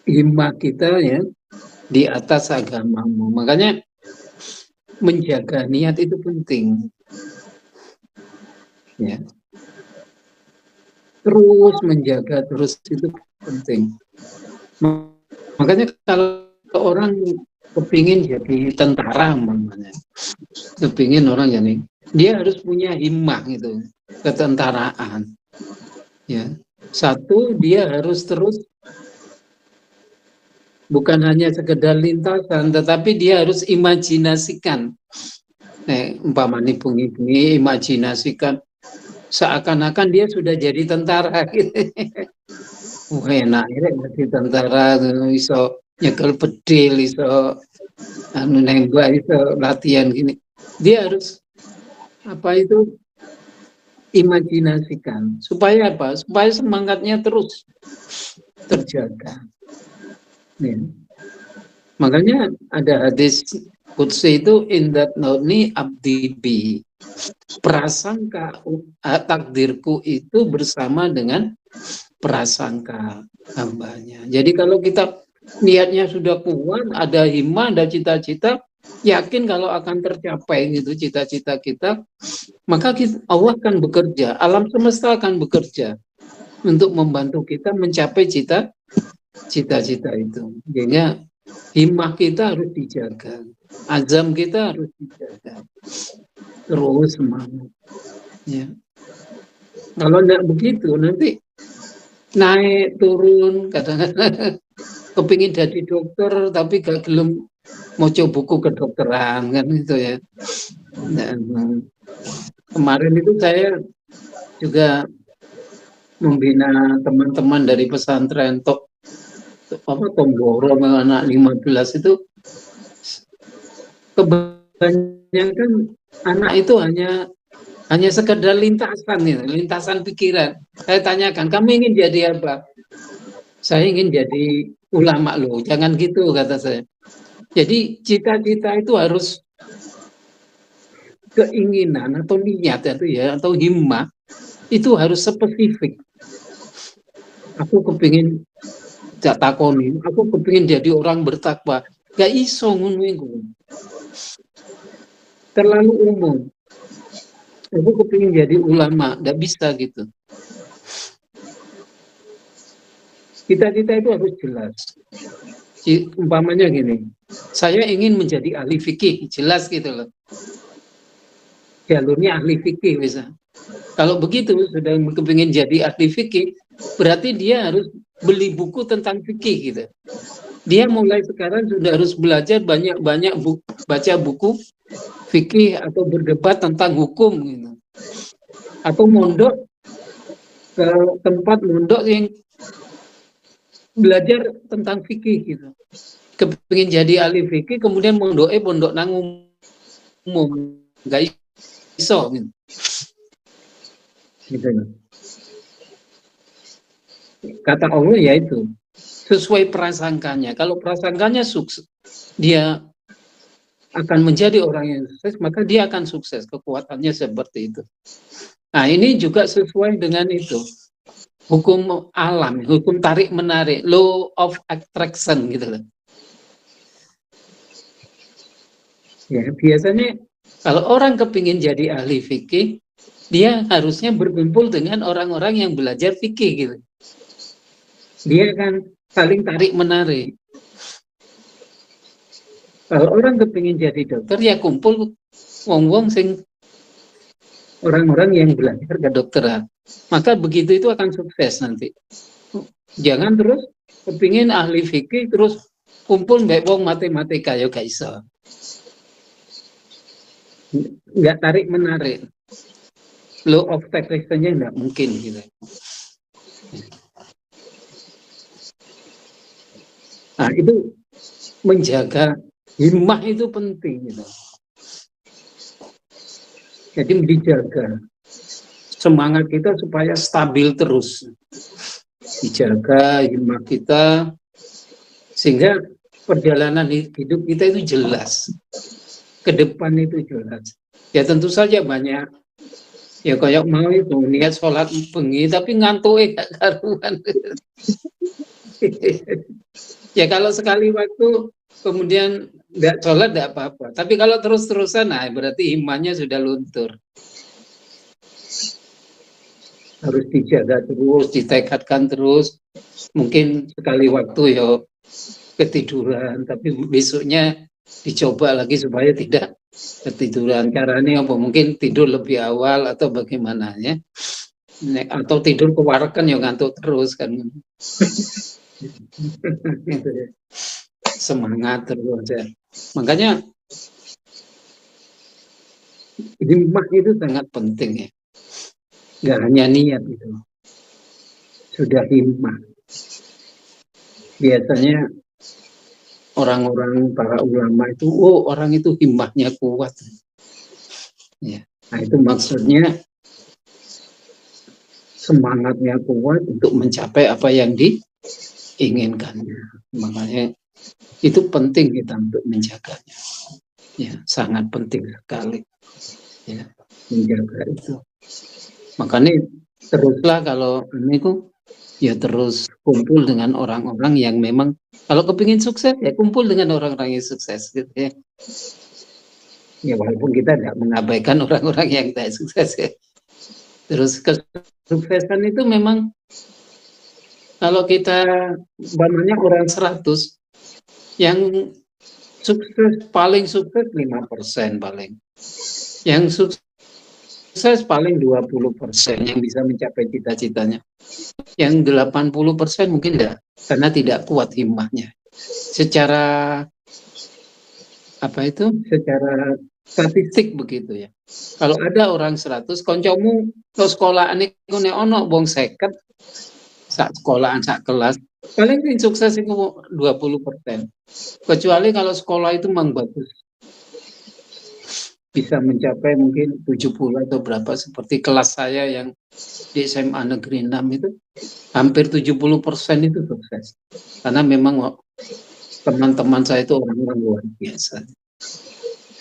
himmah kita ya di atas agamamu. Makanya menjaga niat itu penting. Ya. Terus menjaga terus itu penting. Makanya kalau orang kepingin jadi tentara namanya, kepingin orang jadi, dia harus punya himmah gitu, ketentaraan. Ya, satu dia harus terus bukan hanya sekedar lintasan, tetapi dia harus imajinasikan. Umpamanya bunyi imajinasikan seakan-akan dia sudah jadi tentara gitu. Enak ya jadi tentara, iso nyekel bedil, iso nembak itu latihan gini. Dia harus imajinasikan. Supaya apa? Supaya semangatnya terus terjaga. Ya. Makanya ada hadis qudsi itu indat noni abdi bi. Prasangka takdirku itu bersama dengan prasangka hambanya. Jadi kalau kita niatnya sudah kuat, ada himmah, ada cita-cita, yakin kalau akan tercapai gitu cita-cita kita, maka Allah akan bekerja, alam semesta akan bekerja untuk membantu kita mencapai cita-cita itu. Sehingga himmah kita harus dijaga, azam kita harus dijaga, terus semangat. Ya. Kalau tidak begitu nanti naik turun, kadang-kadang kepingin jadi dokter tapi gak gelem mau coba buku kedokteran kan itu ya. Dan kemarin itu saya juga membina teman-teman dari pesantren Tomboro anak 15 itu, kebanyakan anak itu hanya sekedar lintasan pikiran. Saya tanyakan, kamu ingin jadi apa? Saya ingin jadi ulama loh. Jangan gitu kata saya. Jadi cita-cita itu harus keinginan atau niat atau himmah itu harus spesifik. Aku kepingin aku kepingin jadi orang bertakwa. Gak iso ngono iku. Terlalu umum. Aku kepingin jadi ulama, gak bisa gitu. Cita-cita itu harus jelas. Umpamanya gini, saya ingin menjadi ahli fikih, jelas gitu loh. Jalurnya ahli fikih bisa. Kalau begitu sudah kepingin jadi ahli fikih, berarti dia harus beli buku tentang fikih gitu. Dia mulai sekarang sudah harus belajar banyak-banyak baca buku fikih atau berdebat tentang hukum gitu. Atau mondok ke tempat mondok yang belajar tentang fikih gitu. Kepingin jadi ahli fikih kemudian pondok nang umum nggak iso gitu. Kata Allah yaitu sesuai prasangkanya. Kalau prasangkanya sukses, dia akan menjadi orang yang sukses, maka dia akan sukses. Kekuatannya seperti itu. Nah, ini juga sesuai dengan itu. Hukum alam, hukum tarik menarik, law of attraction gitu loh. Ya, biasanya kalau orang kepingin jadi ahli fikih, dia harusnya berkumpul dengan orang-orang yang belajar fikih gitu. Dia akan saling tarik menarik. Kalau orang kepingin jadi dokter, ya kumpul wong-wong sing orang-orang yang belajar kedokteran. Maka begitu itu akan sukses nanti. Jangan terus kepingin ahli fikih terus kumpul mbek wong matematika ya gak iso. Nggak tarik menarik. Law of attraction-nya nggak mungkin gitu. Nah, itu menjaga himmah itu penting gitu. Jadi dijaga semangat kita supaya stabil terus. Dijaga himmah kita sehingga perjalanan hidup kita itu jelas. Ke depan itu jelas. Ya tentu saja banyak. Ya kayak mau itu niat sholat bengi tapi ngantuk gak karuan. Ya kalau sekali waktu kemudian nggak sholat nggak apa-apa. Tapi kalau terus-terusan, nah berarti imannya sudah luntur. Harus dijaga terus, ditekadkan terus. Mungkin sekali waktu ya ketiduran, tapi besoknya dicoba lagi supaya tidak ketiduran. Caranya apa? Mungkin tidur lebih awal atau bagaimana ya? Atau tidur kewarkan ya ngantuk terus kan. Semangat terus ya. Makanya himmah itu sangat penting ya. Gak hanya niat itu. Sudah himmah. Biasanya orang-orang para ulama itu, oh orang itu himmahnya kuat. Ya. Nah itu maksudnya semangatnya kuat untuk mencapai apa yang diinginkan. Makanya itu penting kita untuk menjaganya. Ya, sangat penting sekali. Ya, menjaga itu. Makanya teruslah kalau ini tuh ya terus kumpul dengan orang-orang yang memang kalau kepingin sukses ya kumpul dengan orang-orang yang sukses gitu ya. Ya walaupun kita tidak mengabaikan orang-orang yang tidak sukses ya. Terus kesuksesan itu memang kalau kita umpamanya orang 100 yang paling sukses 5% paling. Yang sukses paling 20% yang bisa mencapai cita-citanya. Yang 80% mungkin tidak, karena tidak kuat himmahnya. Secara secara statistik begitu ya. Kalau ada orang 100, koncomu ke sekolahan iku nek ono wong 50 sak sekolahan sak kelas, paling sukses itu 20%. Kecuali kalau sekolah itu memang bagus. Bisa mencapai mungkin 70 atau berapa seperti kelas saya yang di SMA Negeri 6 itu hampir 70% itu sukses. Karena memang teman-teman saya itu orang-orang luar biasa.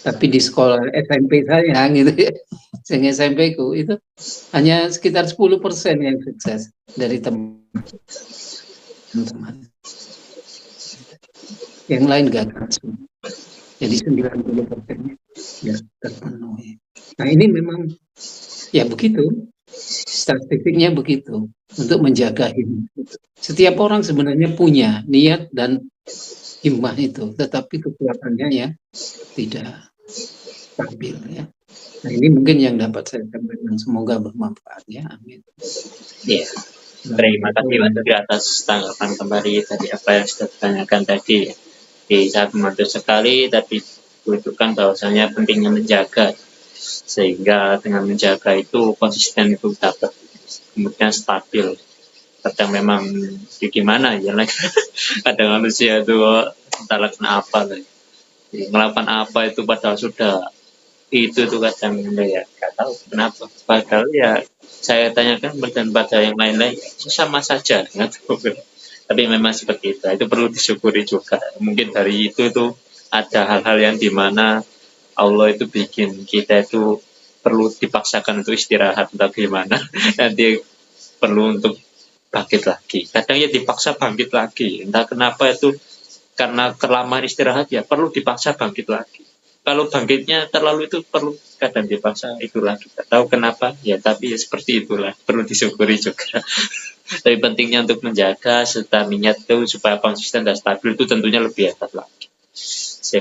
Tapi di sekolah SMP saya gitu ya, sehingga SMP ku itu hanya sekitar 10% yang sukses dari teman-teman. Yang lain gagal semua. Jadi 90%-nya ya terpenuhi. Nah ini memang ya begitu, statistiknya begitu untuk menjaga himmah. Setiap orang sebenarnya punya niat dan himmah itu, tetapi kekuatannya ya tidak stabil ya. Nah ini mungkin yang dapat saya sampaikan, semoga bermanfaat ya, amin. Iya. Terima kasih Mas Sugri atas tanggapan kembali tadi apa yang sudah ditanyakan tadi. Sangat membantu sekali, tapi menunjukkan bahwasanya pentingnya menjaga, sehingga dengan menjaga itu konsisten itu dapat, kemudian stabil. Kadang memang gimana ya, kadang manusia itu entahlah kenapa, melakukan apa itu padahal sudah itu kadang ya nggak tahu kenapa. Padahal ya saya tanyakan dan pada yang lain-lain sama saja, nggak tahu. Tapi memang seperti itu perlu disyukuri juga. Mungkin dari itu ada hal-hal yang dimana Allah itu bikin kita itu perlu dipaksakan untuk istirahat atau gimana, nanti perlu untuk bangkit lagi. Kadang ya dipaksa bangkit lagi, entah kenapa itu karena kelamaan istirahat ya perlu dipaksa bangkit lagi. Kalau bangkitnya terlalu itu perlu kadang dipaksa itu lagi. Tidak tahu kenapa ya, tapi ya seperti itulah, perlu disyukuri juga. Tapi pentingnya untuk menjaga serta niat itu supaya konsisten dan stabil itu tentunya lebih hebat lagi.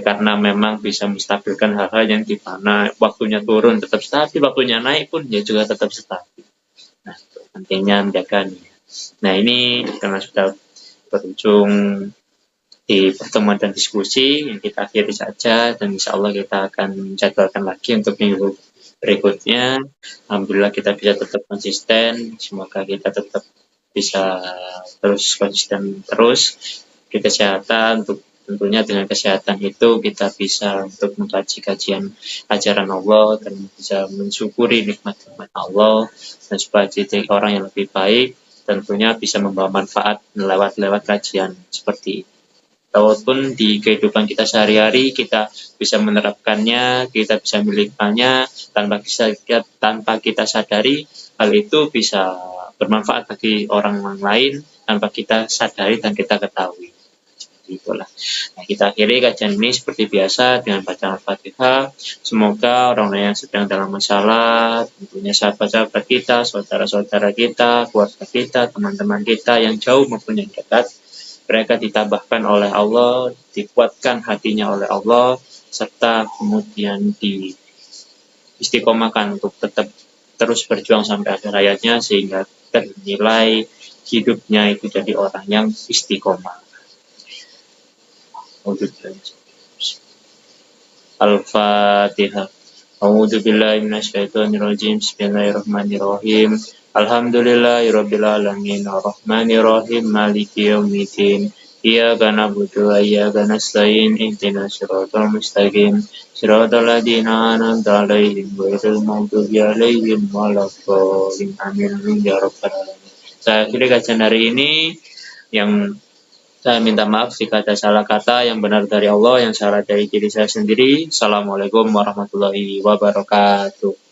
Karena memang bisa menstabilkan hal-hal yang di mana waktunya turun tetap stabil, waktunya naik pun ya juga tetap stabil. Nah, itu pentingnya menjaga niat. Nah ini karena sudah berujung di pertemuan dan diskusi yang kita akhiri saja, dan insya Allah kita akan jadwalkan lagi untuk minggu berikutnya. Alhamdulillah kita bisa tetap konsisten, semoga kita tetap bisa terus konsisten terus di kesehatan. Untuk tentunya dengan kesehatan itu kita bisa untuk mengkaji kajian ajaran Allah dan bisa mensyukuri nikmat-nikmat Allah, dan supaya jadi orang yang lebih baik tentunya bisa membawa manfaat lewat kajian seperti ini. Walaupun di kehidupan kita sehari-hari kita bisa menerapkannya, kita bisa memilikinya tanpa kita sadari, hal itu bisa bermanfaat bagi orang lain tanpa kita sadari dan kita ketahui. Seperti itulah. Nah, kita akhiri kajian ini seperti biasa dengan bacaan Al-Fatihah. Semoga orang-orang yang sedang dalam masalah, tentunya sahabat-sahabat kita, saudara-saudara kita, keluarga kita, teman-teman kita yang jauh maupun yang dekat, mereka ditambahkan oleh Allah, dikuatkan hatinya oleh Allah, serta kemudian diistiqomahkan untuk tetap terus berjuang sampai akhir hayatnya, sehingga ternilai hidupnya itu jadi orang yang istiqomah. Al-Fatihah. A'udzu billahi minasyaitonir rajim. Bismillahirrahmanirrahim. Alhamdulillahirabbil alamin arrahmanirrahim maliki yaumiddin Iyyaka na'budu wa iyyaka nasta'in. Ihdinas siratal mustaqim. Siratal ladzina an'amta 'alaihim ghairil maghdubi 'alaihim waladdallin. Amin ya rabbal alamin. Saya akhiri kajian hari ini. Yang saya minta maaf jika ada salah kata, yang benar dari Allah, yang salah dari diri saya sendiri. Assalamualaikum warahmatullahi wabarakatuh.